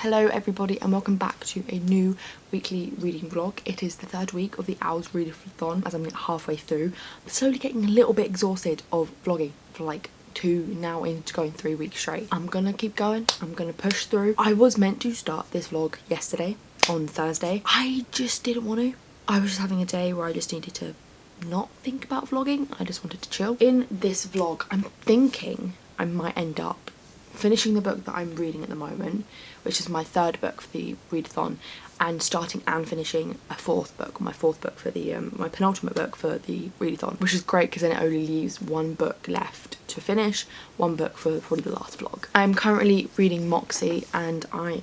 Hello everybody and welcome back to a new weekly reading vlog. It is the third week of the Owls Readathon as I'm halfway through. I'm slowly getting a little bit exhausted of vlogging for like now into going 3 weeks straight. I'm gonna keep going, I'm gonna push through. I was meant to start this vlog yesterday on Thursday. I just didn't want to. I was just having a day where I just needed to not think about vlogging. I just wanted to chill. In this vlog I'm thinking I might end up finishing the book that I'm reading at the moment, which is my third book for the readathon, and starting and finishing my fourth book for the my penultimate book for the readathon, which is great because then it only leaves one book left to finish, one book for probably the last vlog. I'm currently reading Moxie and I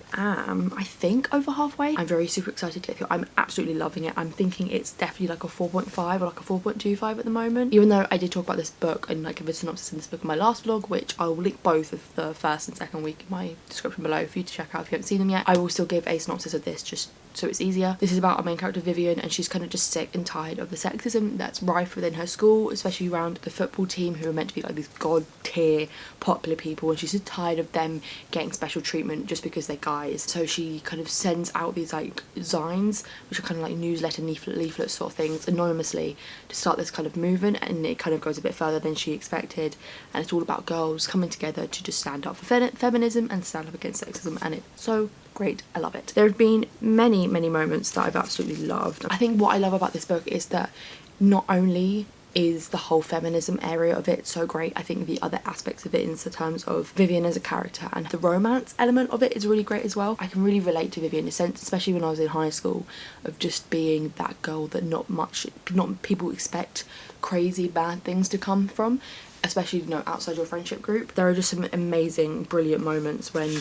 think over halfway. I'm very super excited to get through. I'm absolutely loving it. I'm thinking it's definitely like a 4.5 or like a 4.25 at the moment, even though I did talk about this book and like give a synopsis in this book in my last vlog, which I will link both of the first and second week in my description below for you to check out if you haven't seen them yet. I will still give a synopsis of this just so it's easier. This is about our main character Vivian, and she's kind of just sick and tired of the sexism that's rife within her school, especially around the football team, who are meant to be like these god tier popular people, and she's just tired of them getting special treatment just because they're guys. So she kind of sends out these like zines, which are kind of like newsletter leaflet sort of things, anonymously to start this kind of movement, and it kind of goes a bit further than she expected, and it's all about girls coming together to just stand up for feminism and stand up against sexism, and it's so great. I love it. There have been many moments that I've absolutely loved. I think what I love about this book is that not only is the whole feminism area of it so great, I think the other aspects of it in terms of Vivian as a character and the romance element of it is really great as well. I can really relate to Vivian in a sense, especially when I was in high school, of just being that girl that not people expect crazy bad things to come from, especially, you know, outside your friendship group. There are just some amazing, brilliant moments when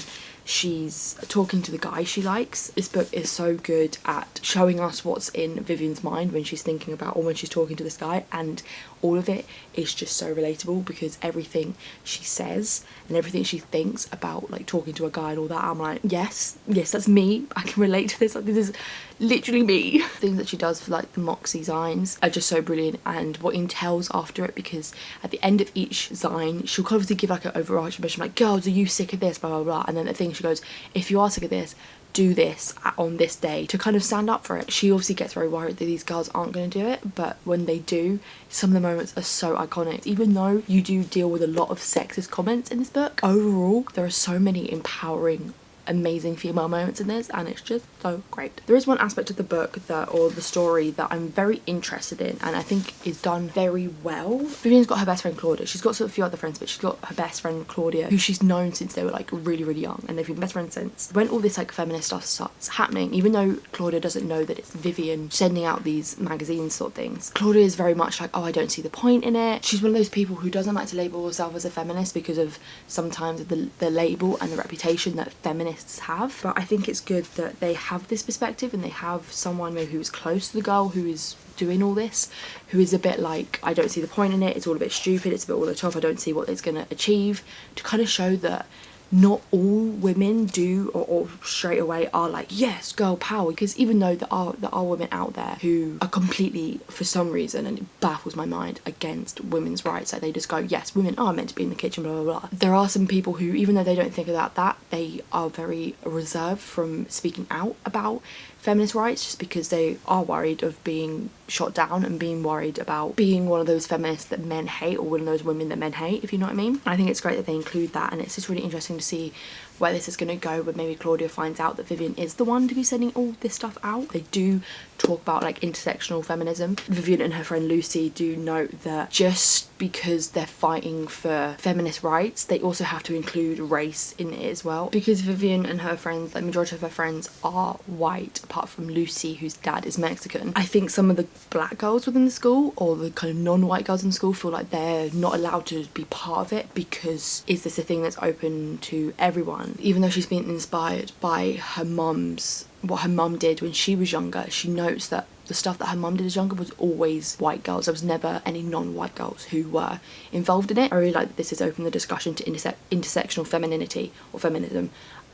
she's talking to the guy she likes. This book is so good at showing us what's in Vivian's mind when she's thinking about, or when she's talking to this guy, and all of it is just so relatable because everything she says and everything she thinks about like talking to a guy and all that, I'm like, yes, that's me. I can relate to this. Like, this is literally me. Things that she does for like the Moxie zines are just so brilliant, and what entails after it, because at the end of each zine she'll obviously give like an overarching mission like, girls, are you sick of this, blah blah blah, and then the thing she goes, if you are sick of this, do this on this day, to kind of stand up for it. She obviously gets very worried that these girls aren't going to do it, but when they do, some of the moments are so iconic. Even though you do deal with a lot of sexist comments in this book, overall there are so many empowering, amazing female moments in this, and it's just so great. There is one aspect of the book or the story that I'm very interested in, and I think is done very well. Vivian's got her best friend Claudia. She's got a few other friends, but she's got her best friend Claudia, who she's known since they were like really young, and they've been best friends since. When all this like feminist stuff starts happening, even though Claudia doesn't know that it's Vivian sending out these magazines sort of things, Claudia is very much like, oh, I don't see the point in it. She's one of those people who doesn't like to label herself as a feminist because of sometimes the label and the reputation that feminists have, but I think it's good that they have this perspective and they have someone maybe who's close to the girl who is doing all this, who is a bit like, I don't see the point in it, it's all a bit stupid, it's a bit all the top, I don't see what it's going to achieve, to kind of show that not all women do or straight away are like, yes, girl power, because even though there are women out there who are completely, for some reason, and it baffles my mind, against women's rights, like they just go, yes, women are meant to be in the kitchen, blah blah blah. There are some people who, even though they don't think about that, they are very reserved from speaking out about feminist rights, just because they are worried of being shot down and being worried about being one of those feminists that men hate, or one of those women that men hate, if you know what I mean. I think it's great that they include that, and it's just really interesting to see where this is going to go when maybe Claudia finds out that Vivian is the one to be sending all this stuff out. They do talk about like intersectional feminism. Vivian and her friend Lucy do note that just because they're fighting for feminist rights, they also have to include race in it as well, because Vivian and her friends, like majority of her friends, are white apart from Lucy, whose dad is Mexican. I think some of the black girls within the school, or the kind of non-white girls in school, feel like they're not allowed to be part of it because is this a thing that's open to everyone? Even though she's been inspired by her mum's, what her mum did when she was younger, she notes that the stuff that her mum did as younger was always white girls. There was never any non-white girls who were involved in it. I really like that this has opened the discussion to intersectional femininity or feminism.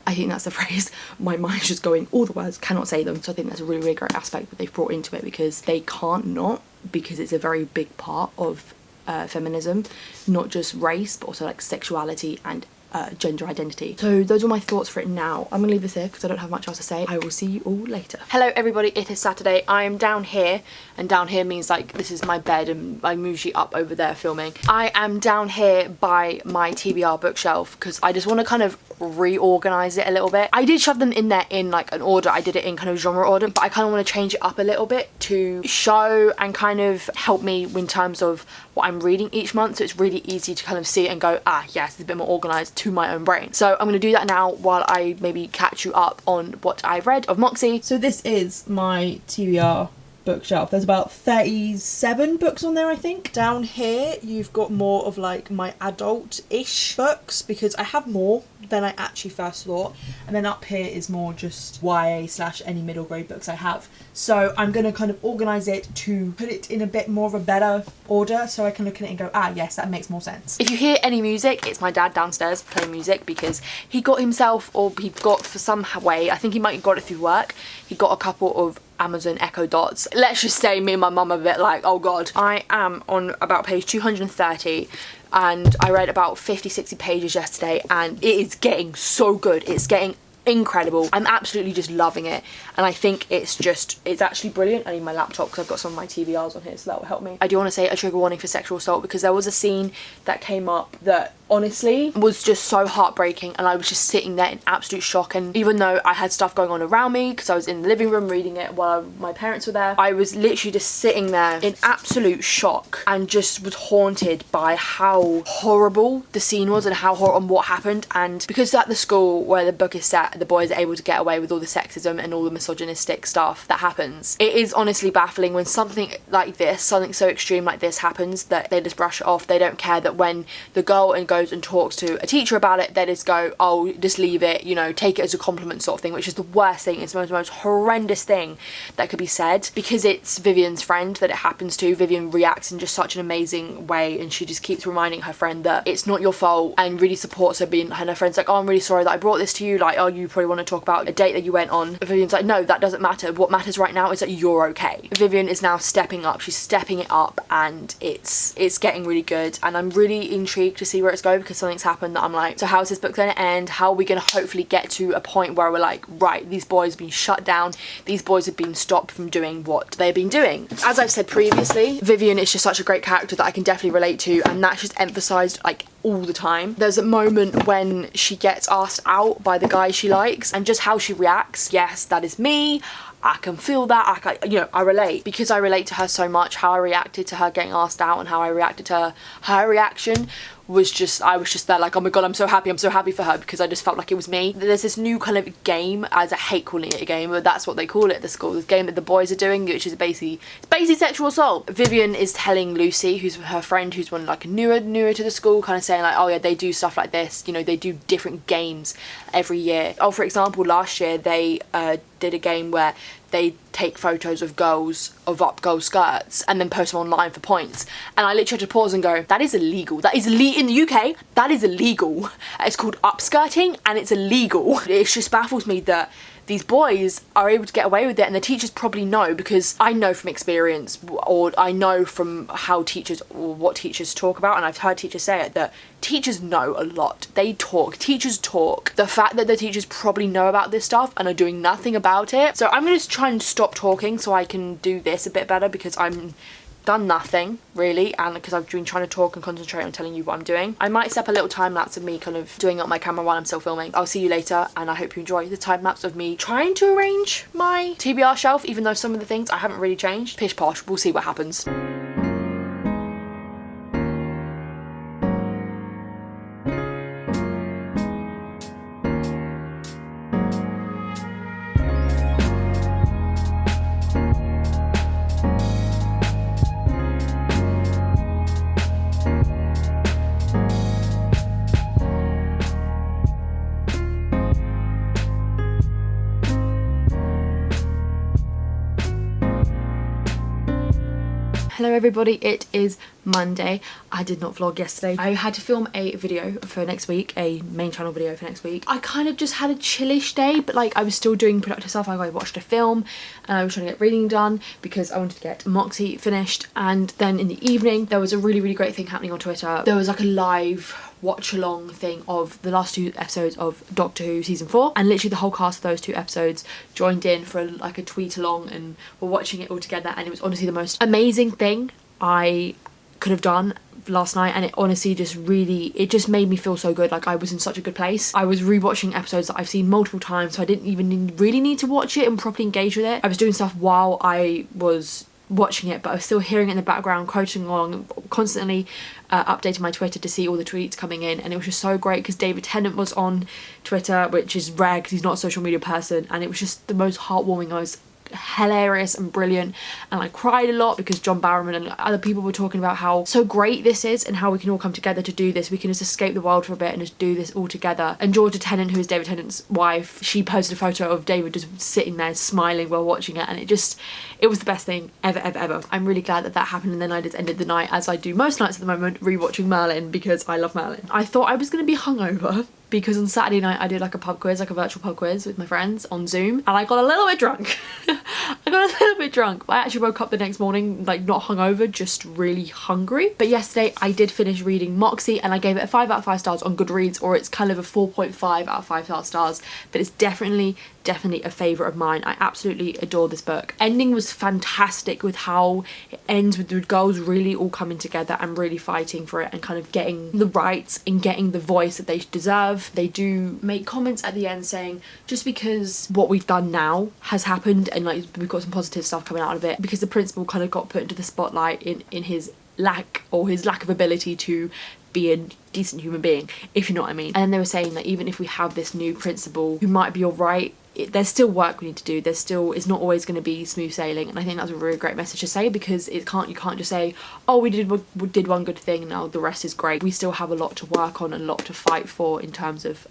I think that's the phrase. My mind's just going, all the words, cannot say them. So I think that's a really great aspect that they've brought into it, because they can't not, because it's a very big part of feminism, not just race, but also like sexuality and gender identity. So those are my thoughts for it now. I'm gonna leave this here because I don't have much else to say. I will see you all later. Hello everybody, it is Saturday. I am down here, and down here means like this is my bed and I'm usually up over there filming. I am down here by my TBR bookshelf because I just want to kind of reorganize it a little bit. I did shove them in there in like an order. I did it in kind of genre order, but I kind of want to change it up a little bit to show and kind of help me in terms of what I'm reading each month, so it's really easy to kind of see it and go, ah yes, it's a bit more organized to my own brain. So I'm going to do that now while I maybe catch you up on what I've read of Moxie. So this is my TBR bookshelf. There's about 37 books on there, I think. Down here you've got more of like my adult-ish books because I have more than I actually first thought, and then up here is more just YA / any middle grade books I have. So I'm going to kind of organise it to put it in a bit more of a better order so I can look at it and go, ah yes, that makes more sense. If you hear any music, it's my dad downstairs playing music because he got himself, or he got for some way, I think he might have got it through work, he got a couple of Amazon Echo Dots. Let's just say me and my mum are a bit like, oh god. I am on about page 230 and I read about 50-60 pages yesterday and it is getting so good. It's getting incredible. I'm absolutely just loving it, and I think it's actually brilliant. I need my laptop because I've got some of my TBRs on here, so that will help me. I do want to say a trigger warning for sexual assault because there was a scene that came up that honestly was just so heartbreaking, and I was just sitting there in absolute shock. And even though I had stuff going on around me because I was in the living room reading it while my parents were there, I was literally just sitting there in absolute shock and just was haunted by how horrible the scene was and how horrible and what happened. And because at the school where the book is set, the boys are able to get away with all the sexism and all the misogynistic stuff that happens. It is honestly baffling when something like this, something so extreme like this happens, that they just brush it off. They don't care that when the girl goes and talks to a teacher about it, they just go, oh, just leave it, you know, take it as a compliment sort of thing, which is the worst thing. It's the most horrendous thing that could be said. Because it's Vivian's friend that it happens to, Vivian reacts in just such an amazing way, and she just keeps reminding her friend that it's not your fault and really supports her, being, and her friend's like, oh, I'm really sorry that I brought this to you, like, oh, you probably want to talk about a date that you went on. Vivian's like, no, that doesn't matter. What matters right now is that you're okay. Vivian is now stepping up. She's stepping it up, and it's getting really good, and I'm really intrigued to see where it's going because something's happened that I'm like, so how's this book going to end? How are we going to hopefully get to a point where we're like, right, these boys have been shut down, these boys have been stopped from doing what they've been doing. As I've said previously, Vivian is just such a great character that I can definitely relate to, and that's just emphasised like all the time. There's a moment when she gets asked out by the guy she likes and just how she reacts. Yes, that is me. I can feel that, I relate, because I relate to her so much. How I reacted to her getting asked out and how I reacted to her reaction was just, I was just there like, oh my god, I'm so happy for her, because I just felt like it was me. There's this new kind of game, as I hate calling it a game, but that's what they call it at the school, this game that the boys are doing, which is basically sexual assault. Vivian is telling Lucy, who's her friend, who's one like newer to the school, kind of saying like, oh yeah, they do stuff like this, you know, they do different games every year. Oh, for example, last year they did a game where they take photos of girls, of girls' skirts, and then post them online for points. And I literally had to pause and go, that is illegal. That is in the UK, that is illegal. It's called upskirting, and it's illegal. It just baffles me that these boys are able to get away with it, and the teachers probably know, because I know from experience, or I know from how teachers, or what teachers talk about, and I've heard teachers say it, that teachers know a lot. They talk. Teachers talk. The fact that the teachers probably know about this stuff and are doing nothing about it. So I'm going to try and stop talking so I can do this a bit better, because I'm done nothing really, and because I've been trying to talk and concentrate on telling you what I'm doing. I might set up a little time lapse of me kind of doing it on my camera while I'm still filming. I'll see you later, and I hope you enjoy the time lapse of me trying to arrange my TBR shelf, even though some of the things I haven't really changed. Pish posh, we'll see what happens. Hello everybody, it is Monday. I did not vlog yesterday. I had to film a video for next week, a main channel video for next week. I kind of just had a chillish day, but like I was still doing productive stuff. I watched a film and I was trying to get reading done because I wanted to get Moxie finished. And then in the evening there was a really great thing happening on Twitter. There was like a live watch along thing of the last 2 episodes of Doctor Who season 4, and literally the whole cast of those 2 episodes joined in for like a tweet along, and we're watching it all together, and it was honestly the most amazing thing I could have done last night. And it honestly just made me feel so good. Like, I was in such a good place. I was rewatching episodes that I've seen multiple times, so I didn't even really need to watch it and properly engage with it. I was doing stuff while I was watching it, but I was still hearing it in the background, quoting along, constantly updating my Twitter to see all the tweets coming in. And it was just so great because David Tennant was on Twitter, which is rare because he's not a social media person, and it was just the most heartwarming. I was hilarious and brilliant, and I cried a lot because John Barrowman and other people were talking about how so great this is and how we can all come together to do this. We can just escape the world for a bit and just do this all together. And Georgia Tennant, who is David Tennant's wife, she posted a photo of David just sitting there smiling while watching it, and it was the best thing ever. I'm really glad that happened. And then I just ended the night, as I do most nights at the moment, rewatching Merlin because I love Merlin. I thought I was going to be hungover because on Saturday night I did like a pub quiz, like a virtual pub quiz with my friends on Zoom, and I got a little bit drunk. I actually woke up the next morning like not hungover, just really hungry. But yesterday I did finish reading Moxie, and I gave it a 5 out of 5 stars on Goodreads, or it's kind of a 4.5 out of 5 stars, but it's definitely a favourite of mine. I absolutely adore this book. Ending was fantastic with how it ends, with the girls really all coming together and really fighting for it and kind of getting the rights and getting the voice that they deserve. They do make comments at the end saying, just because what we've done now has happened and like we've got some positive stuff coming out of it, because the principal kind of got put into the spotlight in his lack of ability to be a decent human being, if you know what I mean. And then they were saying that even if we have this new principal who might be alright, there's still work we need to do. It's not always going to be smooth sailing, and I think that's a really great message to say, because you can't just say, oh, we did one good thing and now the rest is great. We still have a lot to work on and a lot to fight for in terms of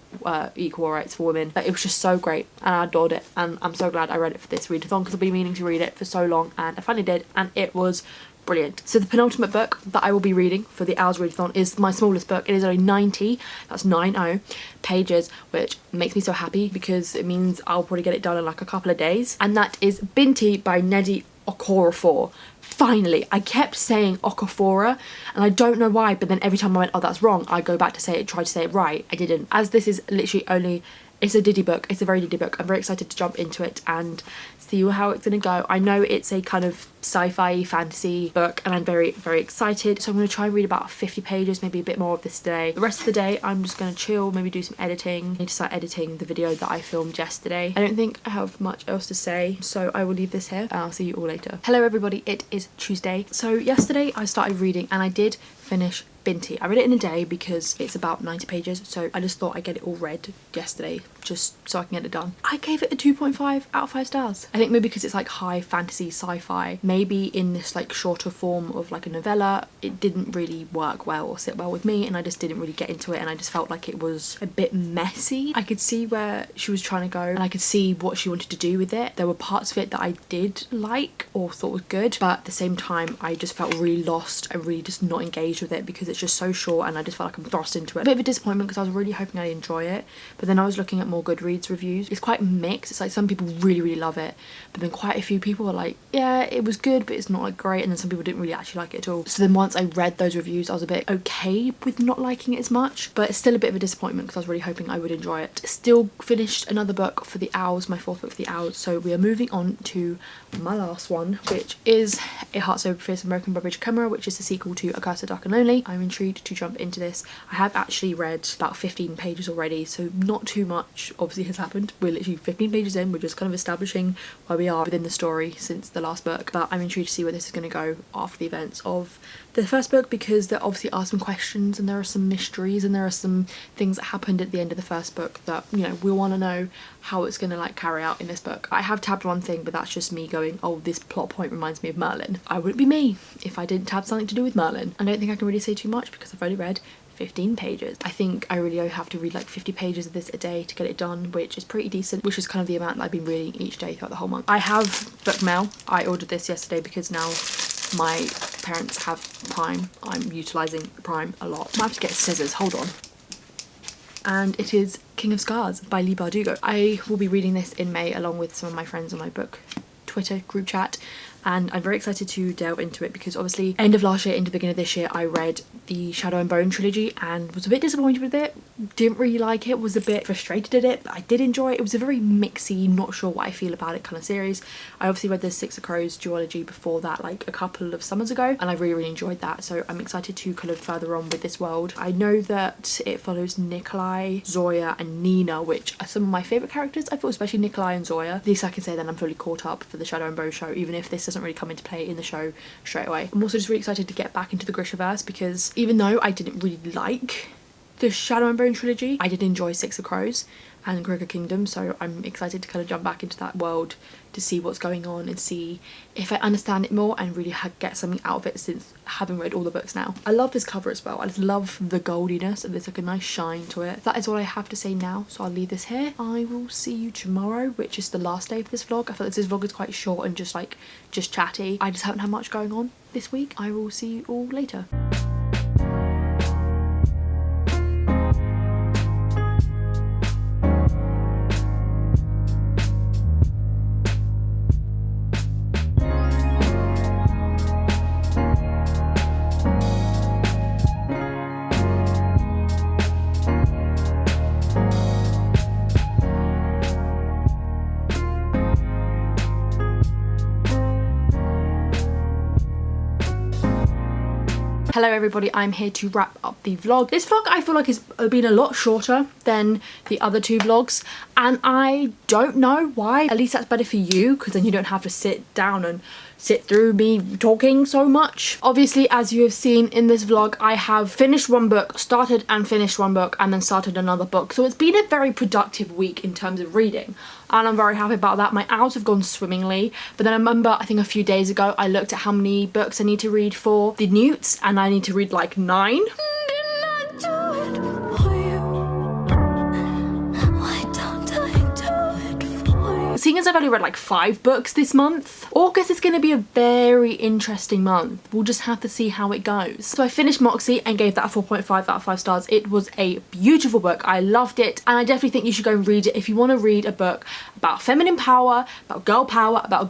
equal rights for women. But it was just so great and I adored it, and I'm so glad I read it for this readathon because I've been meaning to read it for so long, and I finally did, and it was brilliant. So the penultimate book that I will be reading for the Owls Readathon is my smallest book. It is only 90, that's 90 pages, which makes me so happy because it means I'll probably get it done in like a couple of days. And that is Binti by Nnedi Okorafor. Finally, I kept saying Okafora and I don't know why, but then every time I went, oh that's wrong, I go back to say it, try to say it right. I didn't. As this is literally it's a Diddy book, it's a very Diddy book. I'm very excited to jump into it and see how it's gonna go. I know it's a kind of sci-fi fantasy book and I'm very excited, so I'm going to try and read about 50 pages, maybe a bit more of this today. The rest of the day I'm just going to chill, maybe do some editing. I need to start editing the video that I filmed yesterday. I don't think I have much else to say, so I will leave this here and I'll see you all later. Hello everybody, it is Tuesday. So yesterday I started reading and I did finish Binti. I read it in a day because it's about 90 pages, so I just thought I'd get it all read yesterday just so I can get it done. I gave it a 2.5 out of 5 stars. I think maybe because it's like high fantasy sci-fi, maybe in this like shorter form of like a novella, it didn't really work well or sit well with me, and I just didn't really get into it, and I just felt like it was a bit messy. I could see where she was trying to go and I could see what she wanted to do with it. There were parts of it that I did like or thought was good, but at the same time I just felt really lost and really just not engaged with it because it's just so short and I just felt like I'm thrust into it. A bit of a disappointment because I was really hoping I'd enjoy it, but then I was looking at more Goodreads reviews. It's quite mixed. It's like some people really love it, but then quite a few people are like, yeah, it was good but it's not like great, and then some people didn't really actually like it at all. So then once I read those reviews I was a bit okay with not liking it as much, but it's still a bit of a disappointment because I was really hoping I would enjoy it. Still finished another book for the Owls, my 4th book for the Owls, so we are moving on to my last one, which is A Heart So Fierce and Broken by Bridget Kemmerer, which is the sequel to A Curse of Dark and Lonely. I'm intrigued to jump into this. I have actually read about 15 pages already, so not too much obviously has happened. We're literally 15 pages in, we're just kind of establishing where we are within the story since the last book, but I'm intrigued to see where this is going to go after the events of the first book, because there obviously are some questions and there are some mysteries and there are some things that happened at the end of the first book that, you know, we want to know how it's going to like carry out in this book. I have tabbed one thing, but that's just me going, oh, this plot point reminds me of Merlin. I wouldn't be me if I didn't tab something to do with Merlin. I don't think I can really say too much because I've only read 15 pages. I think I really have to read like 50 pages of this a day to get it done, which is pretty decent, which is kind of the amount that I've been reading each day throughout the whole month. I have book mail. I ordered this yesterday because now my parents have Prime. I'm utilising Prime a lot. I might have to get scissors, hold on. And it is King of Scars by Leigh Bardugo. I will be reading this in May along with some of my friends on my book Twitter group chat. and I'm very excited to delve into it because obviously end of last year into the beginning of this year I read the Shadow and Bone trilogy and was a bit disappointed with it. Didn't really like it, was a bit frustrated at it, but I did enjoy it. It was a very mixy, not sure what I feel about it kind of series. I obviously read the Six of Crows duology before that, like a couple of summers ago, and I really enjoyed that, so I'm excited to kind of further on with this world. I know that it follows Nikolai, Zoya and Nina, which are some of my favourite characters. I feel especially Nikolai and Zoya. At least I can say then I'm fully caught up for the Shadow and Bone show, even if this doesn't really come into play in the show straight away. I'm also just really excited to get back into the Grishaverse because even though I didn't really like the Shadow and Bone trilogy, I did enjoy Six of Crows and Gregor Kingdom, so I'm excited to kind of jump back into that world to see what's going on and see if I understand it more and really get something out of it since having read all the books now. I love this cover as well. I just love the goldiness and there's like a nice shine to it. That is all I have to say now, so I'll leave this here. I will see you tomorrow, which is the last day of this vlog. I feel like this vlog is quite short and just chatty. I just haven't had much going on this week. I will see you all later. Hello everybody, I'm here to wrap up the vlog. This vlog I feel like has been a lot shorter than the other two vlogs and I don't know why. At least that's better for you because then you don't have to sit down and sit through me talking so much. Obviously, as you have seen in this vlog, I have finished one book, started and finished one book, and then started another book. So it's been a very productive week in terms of reading, and I'm very happy about that. My hours have gone swimmingly, but then I remember, I think a few days ago, I looked at how many books I need to read for the Newts, and I need to read like 9. Seeing as I've only read like 5 books this month, August is going to be a very interesting month. We'll just have to see how it goes. So I finished Moxie and gave that a 4.5 out of 5 stars. It was a beautiful book. I loved it, and I definitely think you should go and read it if you want to read a book about feminine power, about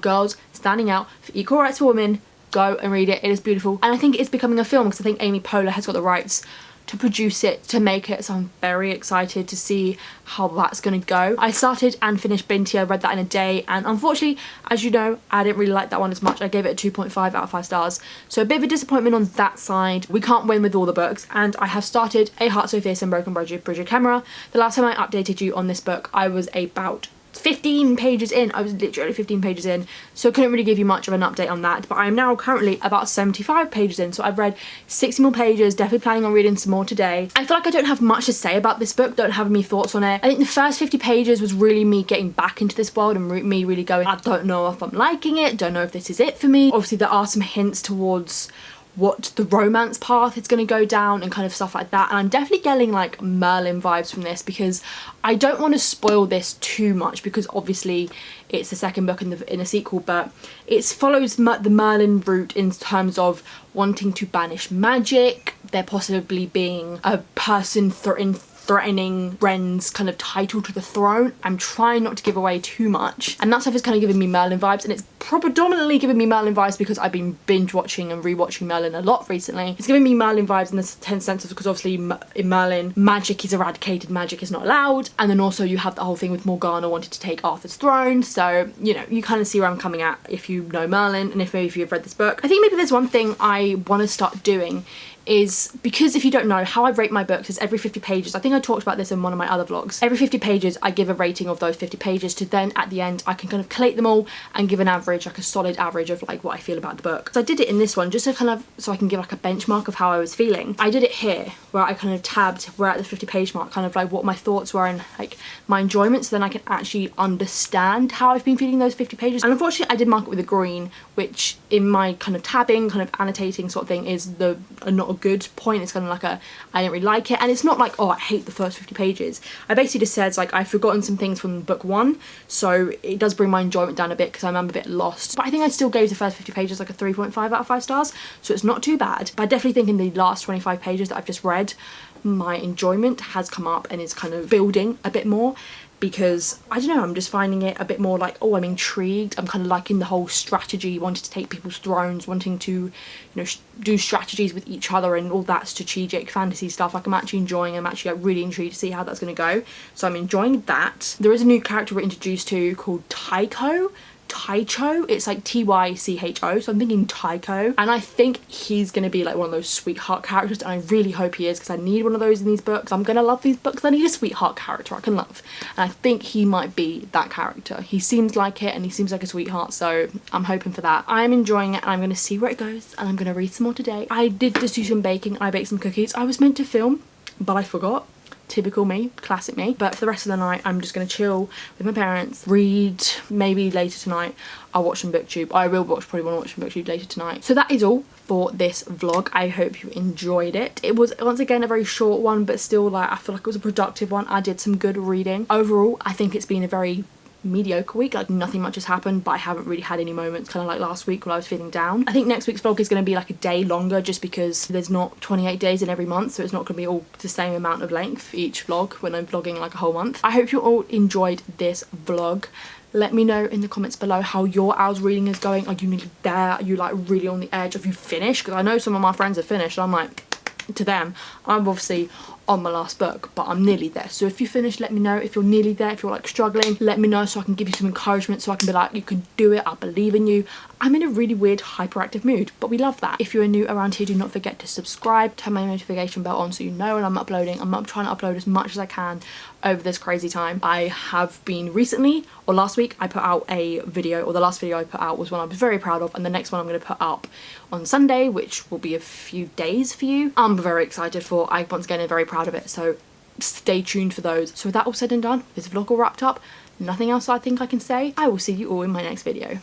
girls standing out for equal rights for women. Go and read it. It is beautiful, and I think it's becoming a film because I think Amy Poehler has got the rights to produce it, to make it, so I'm very excited to see how that's gonna go. I started and finished Binti. I read that in a day, and unfortunately, as you know, I didn't really like that one as much. I gave it a 2.5 out of 5 stars, so a bit of a disappointment on that side. We can't win with all the books, and I have started A Heart So Fierce and Broken Bridge of Camera. The last time I updated you on this book, I was about 15 pages in. I was literally 15 pages in, so I couldn't really give you much of an update on that, but I am now currently about 75 pages in, so I've read 60 more pages, definitely planning on reading some more today. I feel like I don't have much to say about this book, don't have any thoughts on it. I think the first 50 pages was really me getting back into this world and me really going, I don't know if I'm liking it, don't know if this is it for me. Obviously there are some hints towards what the romance path is going to go down and kind of stuff like that, and I'm definitely getting like Merlin vibes from this because I don't want to spoil this too much because obviously it's the second book in a sequel, but it follows the Merlin route in terms of wanting to banish magic, there possibly being a person threatening Ren's kind of title to the throne. I'm trying not to give away too much, and that stuff is kind of giving me Merlin vibes, and it's predominantly giving me Merlin vibes because I've been binge watching and rewatching Merlin a lot recently. It's giving me Merlin vibes in the sense of, because obviously in Merlin magic is eradicated, magic is not allowed, and then also you have the whole thing with Morgana wanting to take Arthur's throne, so you know, you kind of see where I'm coming at if you know Merlin and if you've read this book. I think maybe there's one thing I want to start doing is, because if you don't know, how I rate my books is every 50 pages. I think I talked about this in one of my other vlogs. Every 50 pages I give a rating of those 50 pages to then at the end I can kind of collate them all and give an average, like a solid average of like what I feel about the book. So I did it in this one just to kind of, so I can give like a benchmark of how I was feeling. I did it here where I kind of tabbed, we're at the 50 page mark, kind of like what my thoughts were and like my enjoyment, so then I can actually understand how I've been feeling those 50 pages. And unfortunately I did mark it with a green, which in my kind of tabbing, kind of annotating sort of thing is not a good point. It's kind of like a, I didn't really like it, and it's not like, oh, I hate the first 50 pages. I basically just said like I've forgotten some things from book 1, so it does bring my enjoyment down a bit because I'm a bit lost, but I think I still gave the first 50 pages like a 3.5 out of 5 stars, so it's not too bad. But I definitely think in the last 25 pages that I've just read, my enjoyment has come up and is kind of building a bit more, because I don't know, I'm just finding it a bit more like, oh, I'm intrigued. I'm kind of liking the whole strategy, wanting to take people's thrones, wanting to, you know, do strategies with each other and all that strategic fantasy stuff. Like, I'm actually enjoying, I'm actually like really intrigued to see how that's going to go. So I'm enjoying that. There is a new character we're introduced to called Tycho. It's like Tycho, so I'm thinking Tycho, and I think he's gonna be like one of those sweetheart characters, and I really hope he is, because I need one of those in these books. I'm gonna love these books. I need a sweetheart character I can love, and I think he might be that character. He seems like it, and he seems like a sweetheart, so I'm hoping for that. I'm enjoying it, and I'm gonna see where it goes, and I'm gonna read some more today. I did just do some baking. I baked some cookies. I was meant to film, but I forgot. Typical me, classic me. But for the rest of the night, I'm just going to chill with my parents, read. Maybe later tonight I'll watch some booktube. I will probably want to watch some booktube later tonight. So that is all for this vlog. I hope you enjoyed it. It was once again a very short one, but still, like, I feel like it was a productive one. I did some good reading. Overall, I think it's been a very mediocre week. Like, nothing much has happened, but I haven't really had any moments kind of like last week when I was feeling down. I think next week's vlog is going to be like a day longer, just because there's not 28 days in every month, so it's not going to be all the same amount of length for each vlog when I'm vlogging like a whole month. I hope you all enjoyed this vlog. Let me know in the comments below how your Owls reading is going. Are you nearly there? Are you like really on the edge? Have you finished? Because I know some of my friends have finished, and I'm like, to them, I'm obviously on my last book, but I'm nearly there. So if you finish, let me know. If you're nearly there, if you're like struggling, let me know so I can give you some encouragement, so I can be like, you can do it, I believe in you. I'm in a really weird hyperactive mood, but we love that. If you're new around here, do not forget to subscribe, turn my notification bell on so you know when I'm uploading. I'm trying to upload as much as I can over this crazy time. I have been recently, or last week, I put out a video, or the last video I put out was one I was very proud of, and the next one I'm going to put up on Sunday, which will be a few days for you. I'm very excited for. I once again am very proud of it, so stay tuned for those. So with that all said and done, this vlog all wrapped up, nothing else I think I can say. I will see you all in my next video.